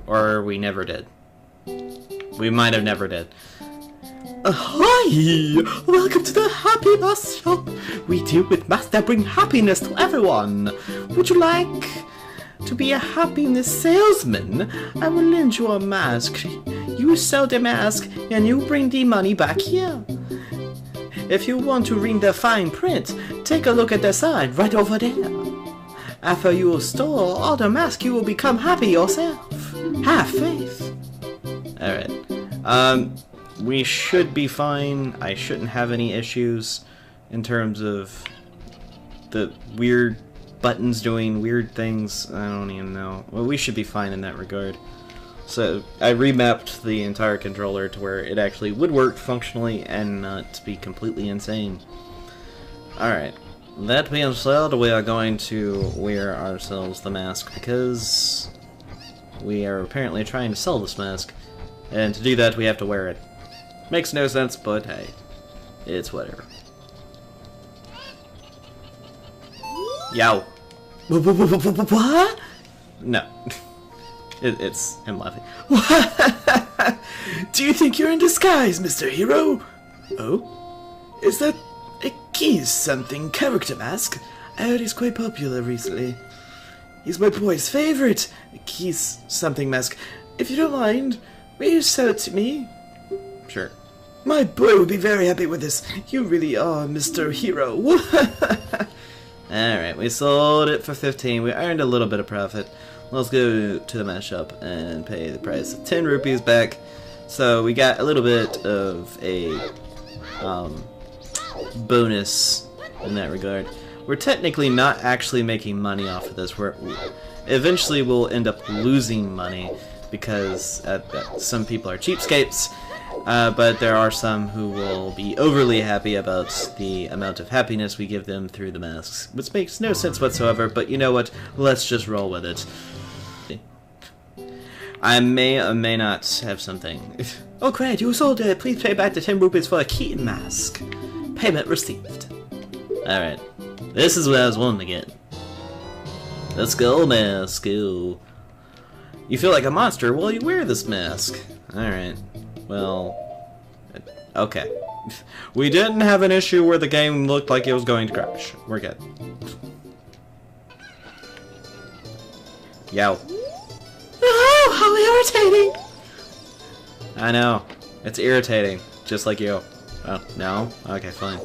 Or we never did. We might have never did. Hi! Welcome to the Happy Mask Shop! We deal with masks that bring happiness to everyone! Would you like to be a happiness salesman? I will lend you a mask. You sell the mask and you bring the money back here. If you want to read the fine print, take a look at the sign right over there. After you store all the masks, you will become happy yourself. Have faith. Alright. We should be fine. I shouldn't have any issues in terms of the weird buttons doing weird things. I don't even know. Well, we should be fine in that regard. So I remapped the entire controller to where it actually would work functionally and not be completely insane. Alright. That being said, we are going to wear ourselves the mask because we are apparently trying to sell this mask. And to do that, we have to wear it. Makes no sense, but hey, it's whatever. Yow. What? No. It's him laughing. What? Do you think you're in disguise, Mr. Hero? Oh? Is that a Keys something character mask? I heard he's quite popular recently. He's my boy's favorite Keys something mask. If you don't mind, will you sell it to me? Sure. My boy would be very happy with this. You really are Mr. Hero. Alright, we sold it for 15. We earned a little bit of profit. Let's go to the mask shop and pay the price of 10 rupees back. So we got a little bit of a bonus in that regard. We're technically not actually making money off of this. Eventually we'll end up losing money because some people are cheapskates. But there are some who will be overly happy about the amount of happiness we give them through the masks, which makes no sense whatsoever, but you know what? Let's just roll with it. I may or may not have something. Oh great, you sold it. Please pay back the 10 rupees for a key mask. Payment received. Alright. This is what I was wanting to get. Let's go, mask. Ew. You feel like a monster while you wear this mask. Alright. Well, okay. We didn't have an issue where the game looked like it was going to crash. We're good. Yow. Oh, how irritating! I know. It's irritating. Just like you. Oh, no? Okay, fine.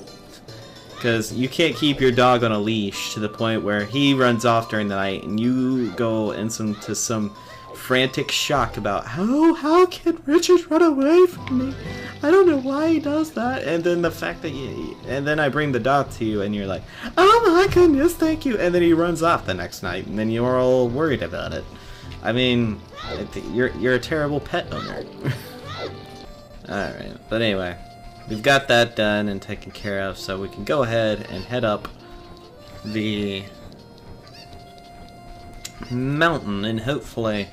Because you can't keep your dog on a leash to the point where he runs off during the night and you go into some frantic shock about how can Richard run away from me? I don't know why he does that. And then the fact that and then I bring the dog to you and you're like, oh my goodness, thank you. And then he runs off the next night and then you're all worried about it. I mean, you're a terrible pet owner. Alright, but anyway, we've got that done and taken care of, so we can go ahead and head up the mountain and hopefully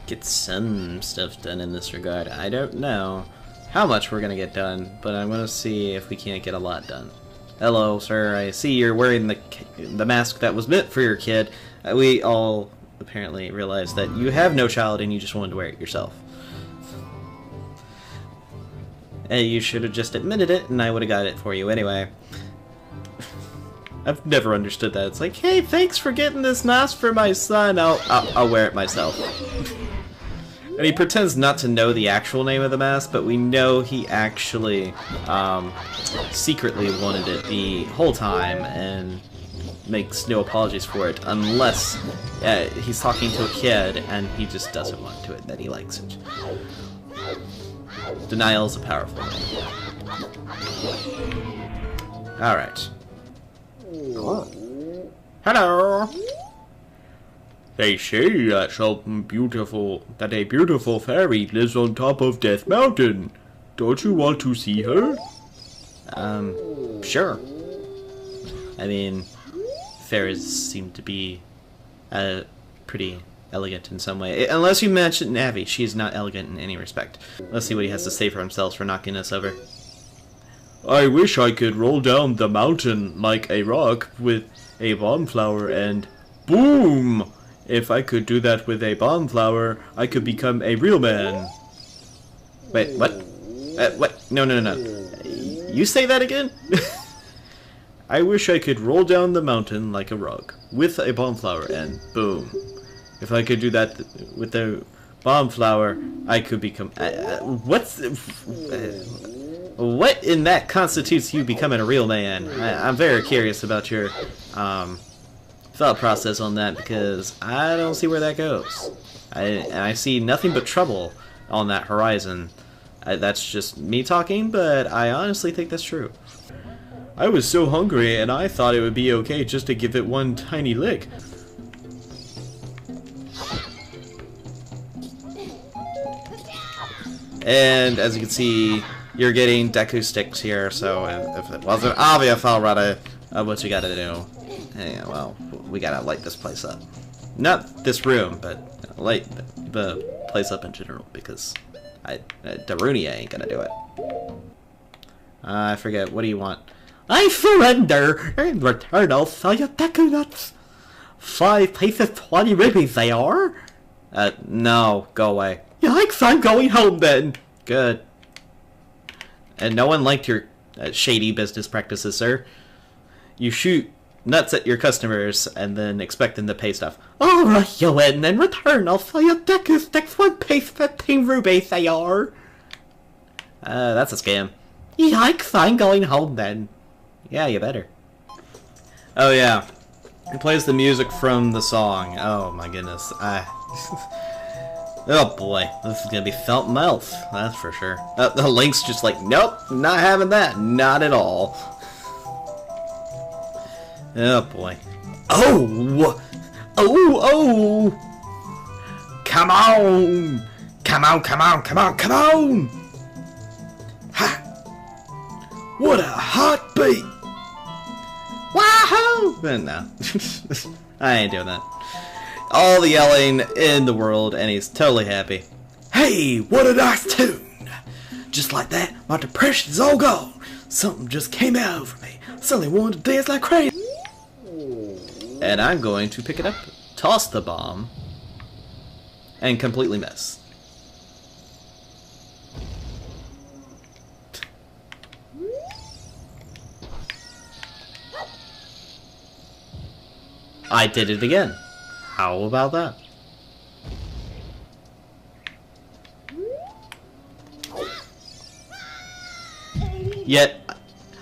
get some stuff done in this regard. I don't know how much we're gonna get done, but I'm gonna see if we can't get a lot done. Hello, sir. I see you're wearing the mask that was meant for your kid. We all apparently realized that you have no child and you just wanted to wear it yourself. Hey, you should have just admitted it, and I would have got it for you anyway. I've never understood that. It's like, hey, thanks for getting this mask for my son. I'll wear it myself. And he pretends not to know the actual name of the mask, but we know he actually secretly wanted it the whole time and makes no apologies for it, unless he's talking to a kid and he just doesn't want to it, that he likes it. Denial is a powerful thing. Alright. Hello! They say that a beautiful fairy lives on top of Death Mountain. Don't you want to see her? Sure. I mean, fairies seem to be pretty elegant in some way. Unless you mention Navi, she's not elegant in any respect. Let's see what he has to say for himself for knocking us over. I wish I could roll down the mountain like a rock with a bomb flower and boom! If I could do that with a bomb flower, I could become a real man. Wait, what? What? No, no, no, no. You say that again? I wish I could roll down the mountain like a rug with a bomb flower and boom. If I could do that with the bomb flower, I could become... what in that constitutes you becoming a real man? I'm very curious about your thought process on that, because I don't see where that goes. I see nothing but trouble on that horizon. That's just me talking, but I honestly think that's true. I was so hungry, and I thought it would be okay just to give it one tiny lick. And as you can see, you're getting Deku sticks here, so if it wasn't obvious already what you gotta do, yeah, well, we gotta light this place up. Not this room, but light the place up in general, because Darunia ain't gonna do it. I forget, what do you want? I surrender! In return, I'll sell you Deku Nuts! 5 pieces, 20 rupees they are! No, go away. Yikes, I'm going home then! Good. And no one liked your shady business practices, sir. You shoot nuts at your customers and then expect them to pay stuff. Alright, you win. In return, I'll sell you Deku Sticks, 1 piece, 15 rupees they are! That's a scam. Yikes, I'm going home then. Yeah, you better. Oh yeah, it plays the music from the song. Oh my goodness, oh boy, this is gonna be felt mouth, that's for sure. The Link's just like, nope, not having that, not at all. Oh boy. Oh! Oh! Come on! Come on, come on, come on, come on! Ha! What a hot beat! Wahoo! No. I ain't doing that. All the yelling in the world, and he's totally happy. Hey, what a nice tune! Just like that, my depression's all gone. Something just came out over me. Suddenly wanted to dance like crazy. And I'm going to pick it up, toss the bomb, and completely miss. I did it again. How about that? Yet,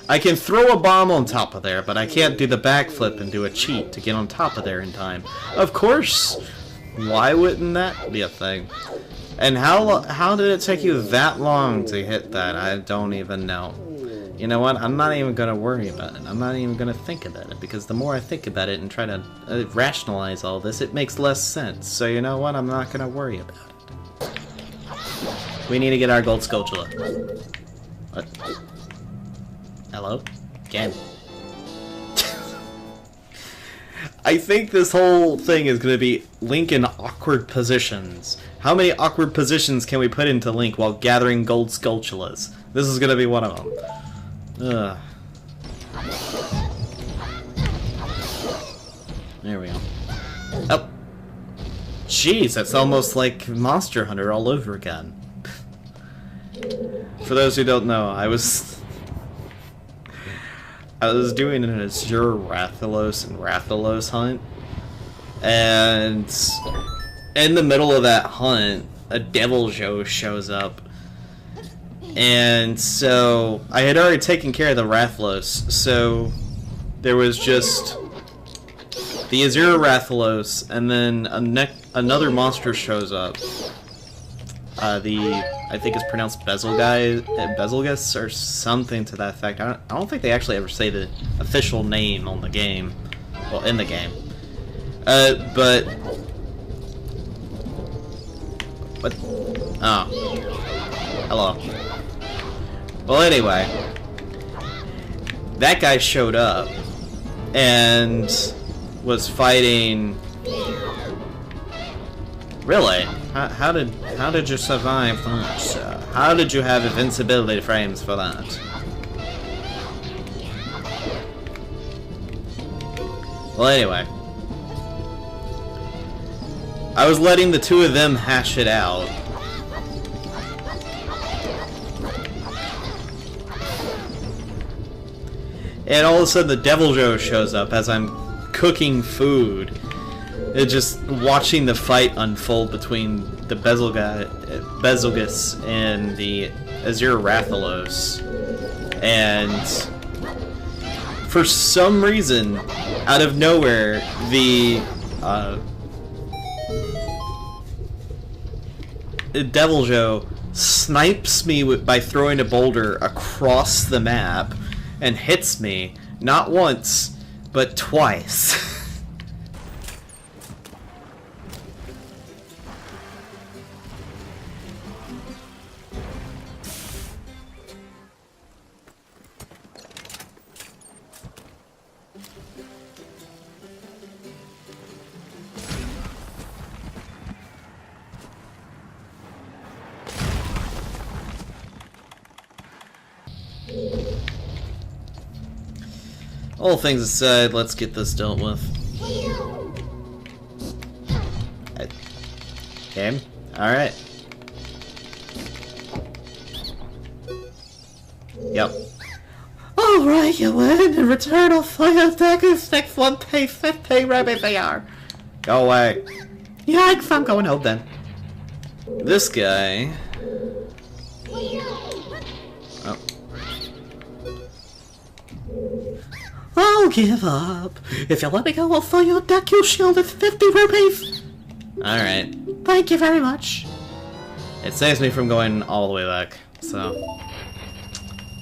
I can throw a bomb on top of there, but I can't do the backflip and do a cheat to get on top of there in time. Of course! Why wouldn't that be a thing? And how did it take you that long to hit that? I don't even know. You know what? I'm not even going to worry about it. I'm not even going to think about it, because the more I think about it and try to rationalize all this, it makes less sense. So you know what? I'm not going to worry about it. We need to get our gold Skulltula. What? Hello? Again. I think this whole thing is going to be Link in awkward positions. How many awkward positions can we put into Link while gathering gold Skulltulas? This is going to be one of them. Ugh. There we go. Oh! Jeez, that's almost like Monster Hunter all over again. For those who don't know, I was doing an Azure Rathalos and Rathalos hunt, and in the middle of that hunt, a Devil Joe shows up. And so, I had already taken care of the Rathalos, so there was just the Azure Rathalos, and then another monster shows up. I think it's pronounced Bezelgus, or something to that effect. I don't think they actually ever say the official name on the game. Well, in the game. But... What? Oh. Hello. Well, anyway, that guy showed up and was fighting. Really? How did you survive that? How did you have invincibility frames for that? Well, anyway, I was letting the two of them hash it out. And all of a sudden the Devil Joe shows up as I'm cooking food. It's just watching the fight unfold between the Bezelgus and the Azure Rathalos. And for some reason, out of nowhere, the Devil Joe snipes me by throwing a boulder across the map and hits me, not once, but twice. All things aside, let's get this dealt with. Game? Alright. Yep. Alright, you win. In return, I'll fight your daggers next one pay 50 rabbit they are. Go away. Yikes, I'm going home then. This guy... Oh. I'll give up. If you let me go, I'll fill your Deku shield with 50 rupees. Alright. Thank you very much. It saves me from going all the way back, so...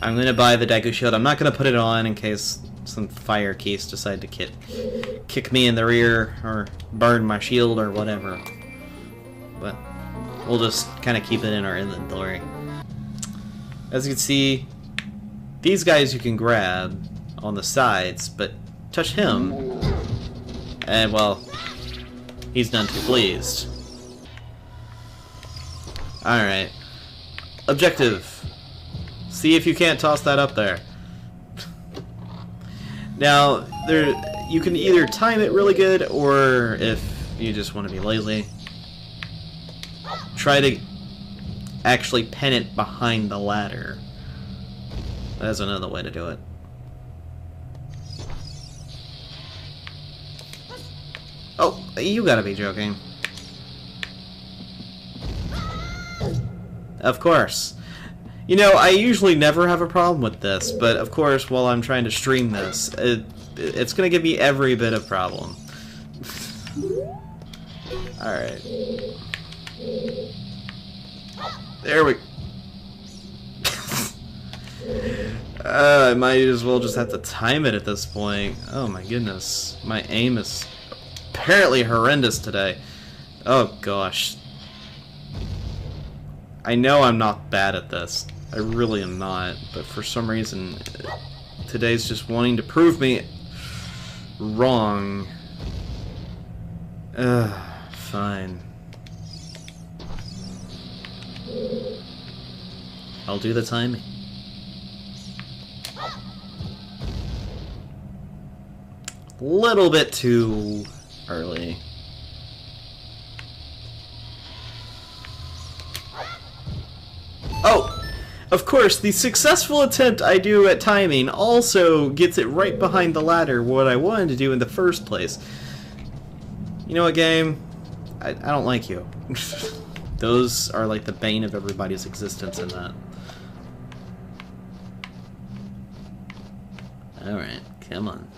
I'm gonna buy the Deku shield. I'm not gonna put it on in case some fire keys decide to kick me in the rear or burn my shield or whatever. But we'll just kind of keep it in our inventory. As you can see, these guys you can grab on the sides, but touch him, and well, he's none too pleased. Alright. Objective. See if you can't toss that up there. Now, you can either time it really good, or if you just want to be lazy, try to actually pin it behind the ladder. That's another way to do it. Oh, you gotta be joking. Of course. You know, I usually never have a problem with this, but of course, while I'm trying to stream this, it's gonna give me every bit of problem. Alright. There we... I might as well just have to time it at this point. Oh my goodness. My aim is apparently horrendous today. Oh gosh. I know I'm not bad at this. I really am not, but for some reason today's just wanting to prove me wrong. Fine. I'll do the timing. Little bit too early. Oh! Of course, the successful attempt I do at timing also gets it right behind the ladder, what I wanted to do in the first place. You know what, game? I don't like you. Those are like the bane of everybody's existence in that. Alright, come on.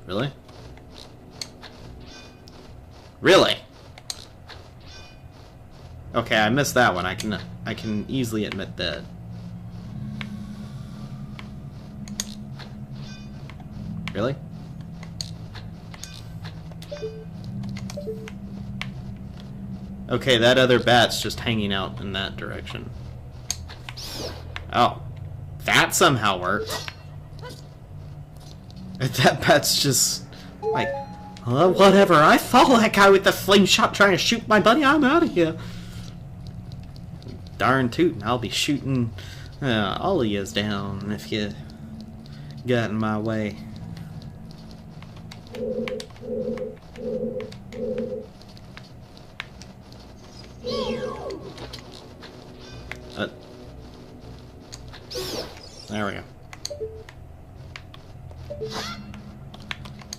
Really? Really? Okay, I missed that one. I can easily admit that. Really? Okay, that other bat's just hanging out in that direction. Oh. That somehow worked. That bat's just like, whatever. I follow that guy with the slingshot trying to shoot my buddy. I'm out of here. Darn tootin', I'll be shooting all of yous down if you got in my way. There we go.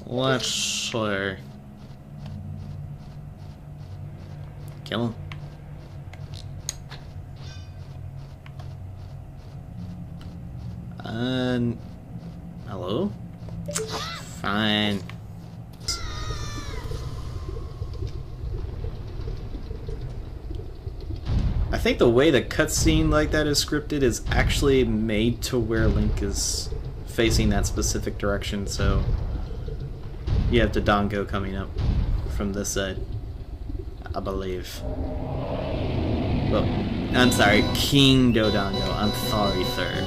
Let's see. Kill him. Hello? Fine. I think the way the cutscene like that is scripted is actually made to where Link is facing that specific direction, so you have Dodongo coming up from this side, I believe. Well, I'm sorry, King Dodongo. I'm sorry, sir.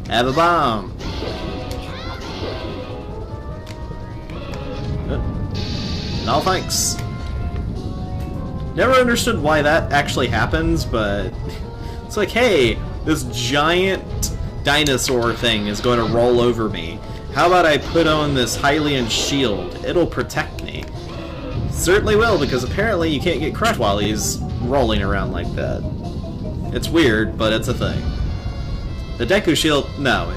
Have a bomb! No thanks. Never understood why that actually happens, but it's like, hey, this giant dinosaur thing is going to roll over me. How about I put on this Hylian shield? It'll protect me. Certainly will, because apparently you can't get crushed while he's rolling around like that. It's weird, but it's a thing. The Deku shield, no,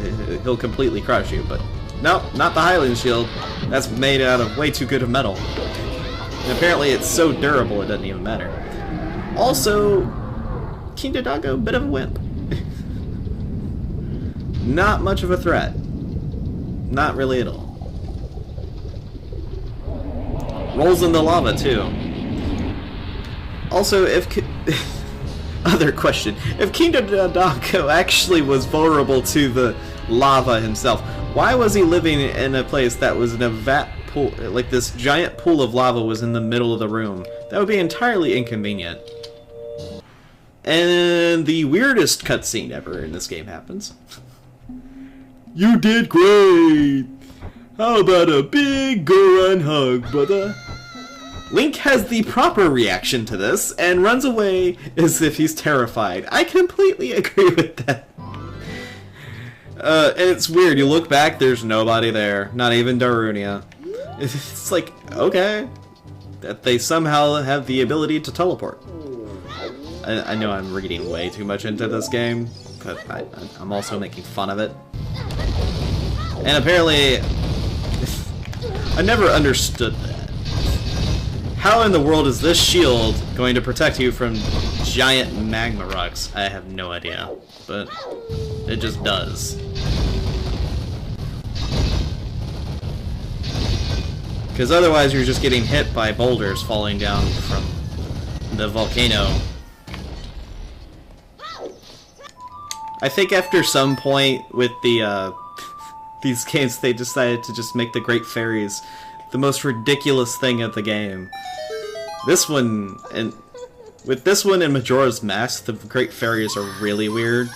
he'll completely crush you, but no, not the Hylian shield. That's made out of way too good of metal. And apparently it's so durable it doesn't even matter. Also, King Dodongo, bit of a wimp. Not much of a threat. Not really at all. Rolls in the lava too. Also, if other question, if King Dodongo actually was vulnerable to the lava himself, why was he living in a place that was in a vat pool, like this giant pool of lava was in the middle of the room? That would be entirely inconvenient. And the weirdest cutscene ever in this game happens. You did great! How about a big Goron hug, brother? Link has the proper reaction to this and runs away as if he's terrified. I completely agree with that. And it's weird, you look back, there's nobody there. Not even Darunia. It's like, okay. That they somehow have the ability to teleport. I know I'm reading way too much into this game, but I'm also making fun of it. And apparently, I never understood that. How in the world is this shield going to protect you from giant magma rocks? I have no idea, but it just does. Because otherwise you're just getting hit by boulders falling down from the volcano. I think after some point with the these games, they decided to just make the Great Fairies the most ridiculous thing of the game. This one, and with this one and Majora's Mask, the Great Fairies are really weird.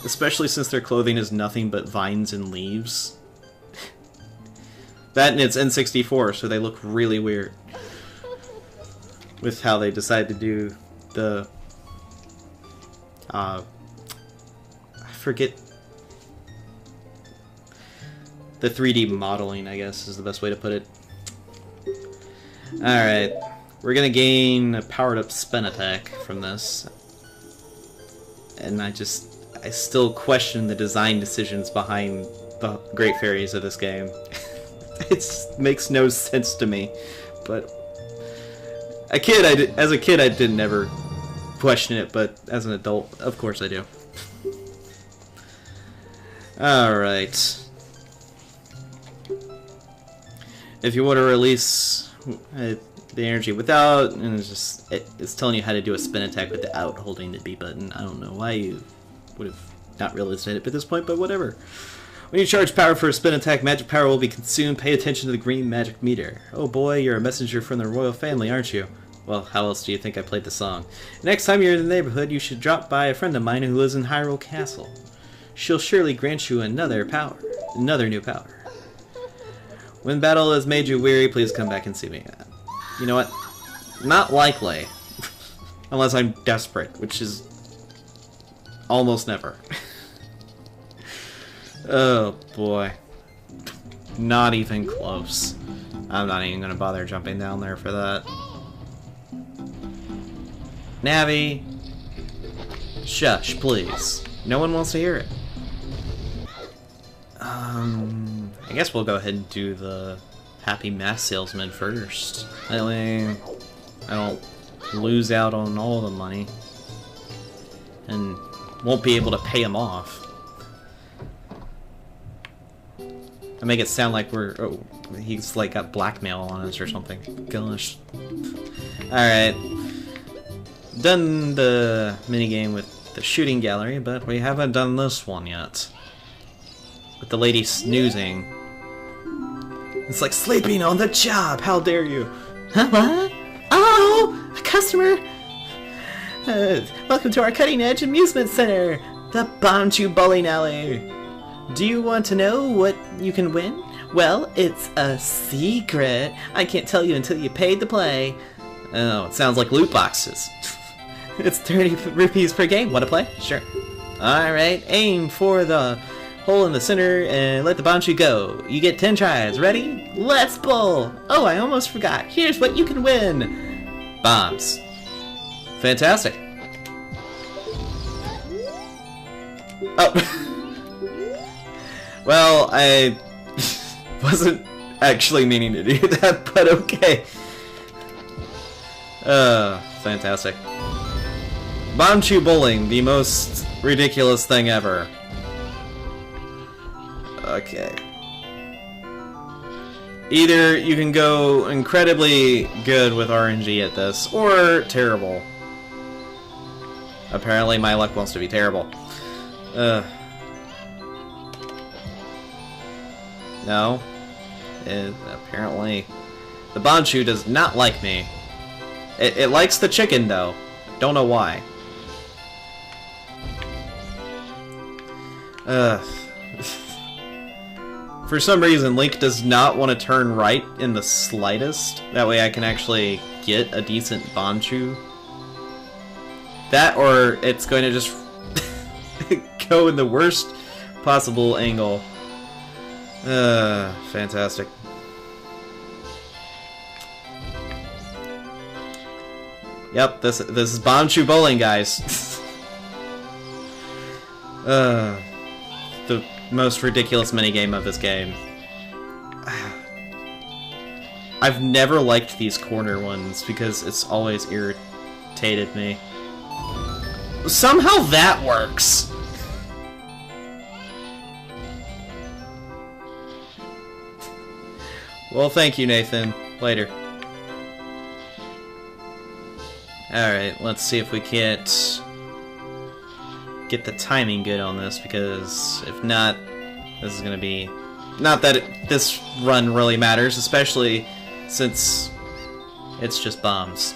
Especially since their clothing is nothing but vines and leaves. That and it's N64, so they look really weird. With how they decide to do the... I forget... The 3D modeling, I guess, is the best way to put it. Alright. We're gonna gain a powered-up spin attack from this. And I still question the design decisions behind the Great Fairies of this game. It makes no sense to me. But... as a kid, I did never question it, but as an adult, of course I do. Alright. If you want to release the energy without, and it's telling you how to do a spin attack without holding the B button. I don't know why you would have not realized it at this point, but whatever. When you charge power for a spin attack, magic power will be consumed. Pay attention to the green magic meter. Oh boy, you're a messenger from the royal family, aren't you? Well, how else do you think I played the song? Next time you're in the neighborhood, you should drop by a friend of mine who lives in Hyrule Castle. She'll surely grant you another new power. When battle has made you weary, please come back and see me. You know what? Not likely. Unless I'm desperate, which is almost never. Oh boy. Not even close. I'm not even gonna bother jumping down there for that. Navi, shush, please. No one wants to hear it. I guess we'll go ahead and do the Happy Mask Salesman first. That way I don't lose out on all the money and won't be able to pay him off. I make it sound like he's like got blackmail on us or something. Gosh. Alright. Done the minigame with the shooting gallery, but we haven't done this one yet. With the lady snoozing. It's like sleeping on the job, how dare you? Huh, what? Oh, a customer! Welcome to our cutting-edge amusement center, the Bombchu Bowling Alley. Do you want to know what you can win? Well, it's a secret. I can't tell you until you paid to play. Oh, it sounds like loot boxes. It's 30 rupees per game. Want to play? Sure. Alright, aim for the hole in the center and let the Bombchu go. You get 10 tries. Ready? Let's bowl! Oh, I almost forgot. Here's what you can win. Bombs. Fantastic. Oh. Well, I wasn't actually meaning to do that, but okay. Fantastic. Bombchu bowling, the most ridiculous thing ever. Okay. Either you can go incredibly good with RNG at this, or terrible. Apparently my luck wants to be terrible. No. Apparently the Bombchu does not like me. It likes the chicken, though. Don't know why. For some reason, Link does not want to turn right in the slightest. That way I can actually get a decent Bombchu. That, or it's going to just go in the worst possible angle. Fantastic. Yep, this is Bombchu bowling, guys. The most ridiculous minigame of this game. I've never liked these corner ones because it's always irritated me. Somehow that works! Well, thank you, Nathan. Later. Alright, let's see if we can't get the timing good on this, because if not, this is gonna be... Not that this run really matters, especially since it's just bombs.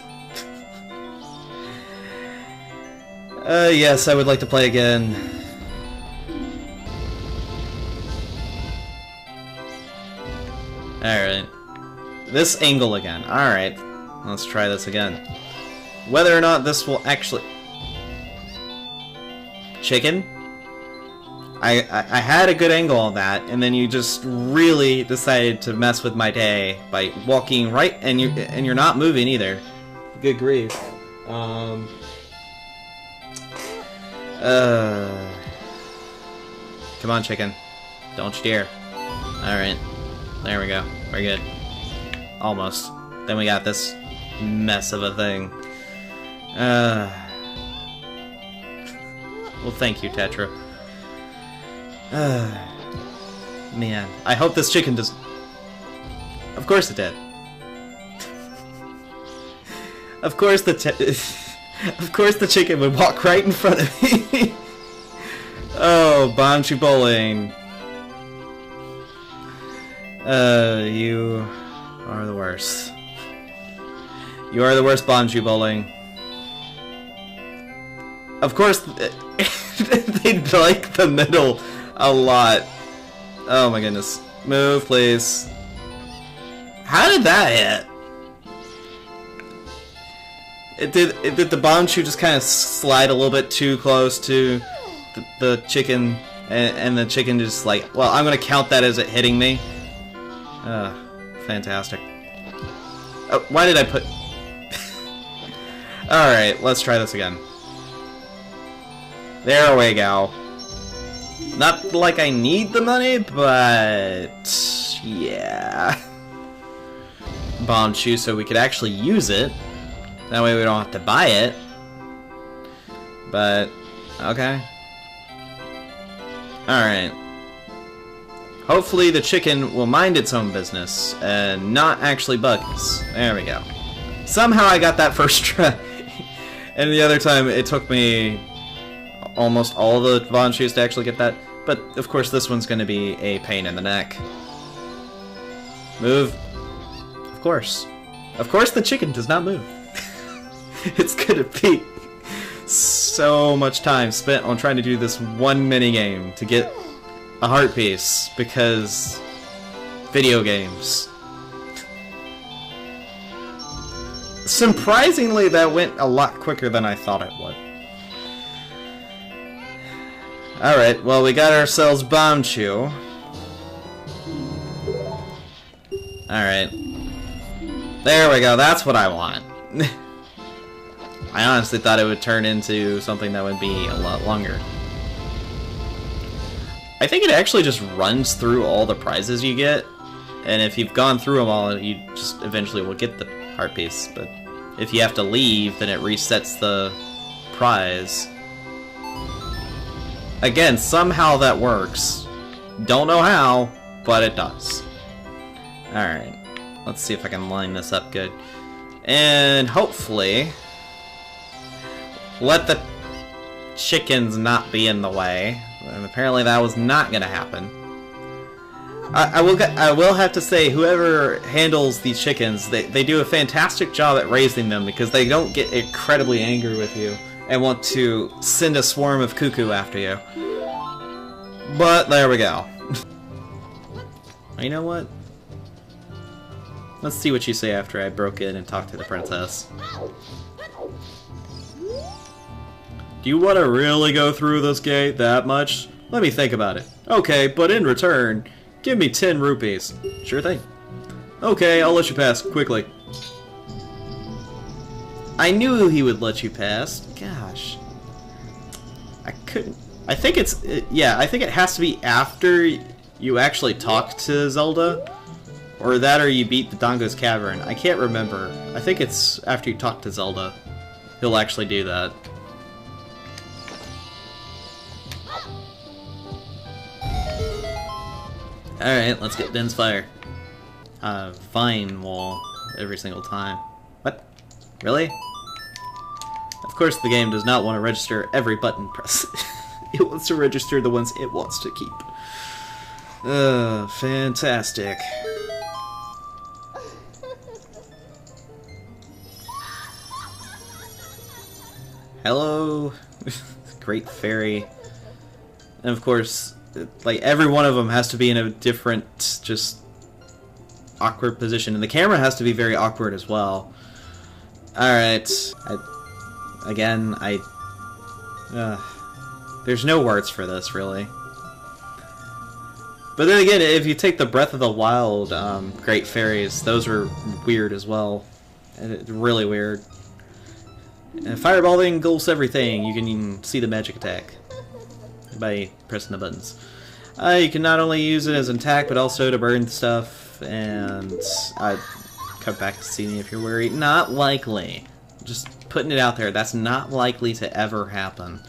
Yes, I would like to play again. Alright. This angle again. Alright. Let's try this again. Whether or not this will actually... Chicken? I had a good angle on that, and then you just really decided to mess with my day by walking right, and you're not moving either. Good grief. Come on, chicken. Don't you dare. Alright. There we go. We're good. Almost. Then we got this mess of a thing. Well, thank you, Tetra. Man. I hope this chicken does... Of course it did. Of course the chicken would walk right in front of me. Oh, Bombchu bowling. You are the worst. You are the worst, Bombchu bowling. Of course, they like the middle a lot. Oh my goodness. Move, please. How did that hit? It did the Bombchu just kind of slide a little bit too close to the chicken And the chicken just like, well, I'm gonna count that as it hitting me. Fantastic. Oh, why did I put... Alright, let's try this again. There we go. Not like I need the money, but... yeah. Bombchu, so we could actually use it. That way we don't have to buy it. But, okay. Alright. Hopefully the chicken will mind its own business and not actually bug us. There we go. Somehow I got that first try. And the other time it took me almost all the Bombchus to actually get that. But of course this one's going to be a pain in the neck. Move. Of course. Of course the chicken does not move. It's going to be so much time spent on trying to do this one minigame to get a heart piece, because video games. Surprisingly, that went a lot quicker than I thought it would. Alright, well, we got ourselves Bombchu. Alright. There we go, that's what I want. I honestly thought it would turn into something that would be a lot longer. I think it actually just runs through all the prizes you get, and if you've gone through them all, you just eventually will get the heart piece, but if you have to leave, then it resets the prize. Again, somehow that works. Don't know how, but it does. Alright, let's see if I can line this up good. And hopefully... let the chickens not be in the way. And apparently that was not going to happen. I will have to say, whoever handles these chickens, they do a fantastic job at raising them, because they don't get incredibly angry with you and want to send a swarm of cuckoo after you. But there we go. You know what? Let's see what you say after I broke in and talked to the princess. Do you want to really go through this gate that much? Let me think about it. Okay, but in return, give me 10 rupees. Sure thing. Okay, I'll let you pass, quickly. I knew he would let you pass. Gosh. I couldn't... I think it's... yeah, I think it has to be after you actually talk to Zelda. Or that, or you beat the Dongo's Cavern. I can't remember. I think it's after you talk to Zelda. He'll actually do that. Alright, let's get Ben's fire. Vine wall every single time. What? Really? Of course the game does not want to register every button press. It wants to register the ones it wants to keep. Fantastic. Hello, Great Fairy. And of course, like, every one of them has to be in a different, just awkward position. And the camera has to be very awkward as well. Alright. There's no words for this, really. But then again, if you take the Breath of the Wild Great Fairies, those are weird as well. Really weird. And Fireball engulfs everything. You can even see the magic attack by pressing the buttons. You can not only use it as an attack, but also to burn stuff, and come back and see me if you're worried. Not likely. Just putting it out there, that's not likely to ever happen.